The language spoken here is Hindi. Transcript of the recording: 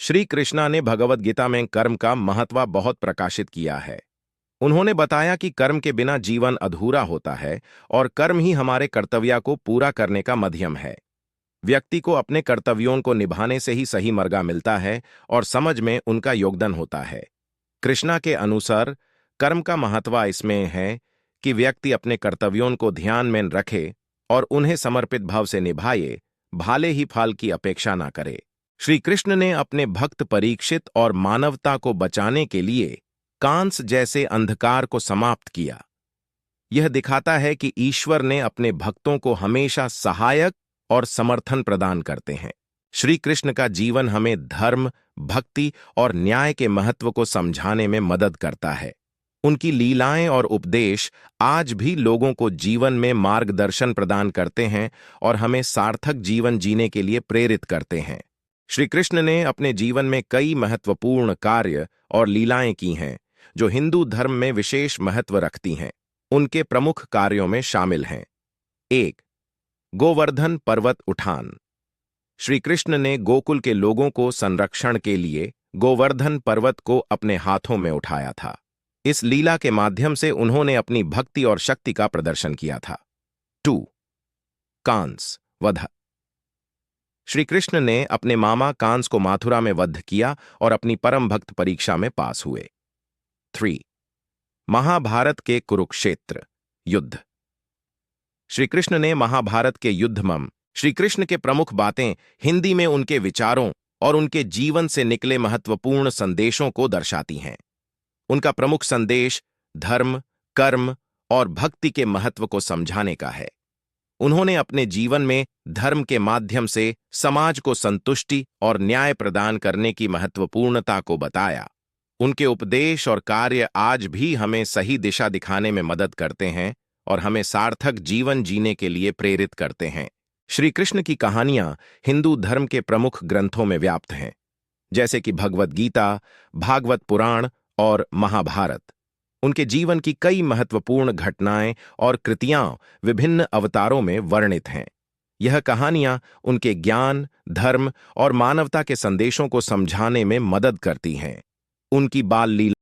श्री कृष्णा ने भगवद गीता में कर्म का महत्व बहुत प्रकाशित किया है। उन्होंने बताया कि कर्म के बिना जीवन अधूरा होता है और कर्म ही हमारे कर्तव्य को पूरा करने का माध्यम है। व्यक्ति को अपने कर्तव्यों को निभाने से ही सही मार्ग मिलता है और समझ में उनका योगदान होता है। कृष्णा के अनुसार कर्म का महत्व इसमें है कि व्यक्ति अपने कर्तव्यों को ध्यान में रखे और उन्हें समर्पित भाव से निभाए, भले ही फल की अपेक्षा ना करे। श्री कृष्ण ने अपने भक्त परीक्षित और मानवता को बचाने के लिए कांस जैसे अंधकार को समाप्त किया। यह दिखाता है कि ईश्वर ने अपने भक्तों को हमेशा सहायक और समर्थन प्रदान करते हैं। श्री कृष्ण का जीवन हमें धर्म, भक्ति और न्याय के महत्व को समझाने में मदद करता है। उनकी लीलाएं और उपदेश आज भी लोगों को जीवन में मार्गदर्शन प्रदान करते हैं और हमें सार्थक जीवन जीने के लिए प्रेरित करते हैं। श्री कृष्ण ने अपने जीवन में कई महत्वपूर्ण कार्य और लीलाएं की हैं, जो हिंदू धर्म में विशेष महत्व रखती हैं। उनके प्रमुख कार्यों में शामिल हैं: 1. गोवर्धन पर्वत उठान। श्री कृष्ण ने गोकुल के लोगों को संरक्षण के लिए गोवर्धन पर्वत को अपने हाथों में उठाया था। इस लीला के माध्यम से उन्होंने अपनी भक्ति और शक्ति का प्रदर्शन किया था। 2. कांस वध। श्री कृष्ण ने अपने मामा कांस को मथुरा में वध किया और अपनी परम भक्त परीक्षा में पास हुए। 3. महाभारत के कुरुक्षेत्र युद्ध। श्री कृष्ण ने महाभारत के युद्ध में श्री कृष्ण के प्रमुख बातें हिंदी में उनके विचारों और उनके जीवन से निकले महत्वपूर्ण संदेशों को दर्शाती हैं। उनका प्रमुख संदेश धर्म, कर्म और भक्ति के महत्व को समझाने का है। उन्होंने अपने जीवन में धर्म के माध्यम से समाज को संतुष्टि और न्याय प्रदान करने की महत्वपूर्णता को बताया। उनके उपदेश और कार्य आज भी हमें सही दिशा दिखाने में मदद करते हैं और हमें सार्थक जीवन जीने के लिए प्रेरित करते हैं। श्री कृष्ण की कहानियां हिंदू धर्म के प्रमुख ग्रंथों में व्याप्त हैं, जैसे कि भगवद गीता, भागवत पुराण और महाभारत। उनके जीवन की कई महत्वपूर्ण घटनाएं और कृतियां विभिन्न अवतारों में वर्णित हैं। यह कहानियां उनके ज्ञान, धर्म और मानवता के संदेशों को समझाने में मदद करती हैं। उनकी बाल लीला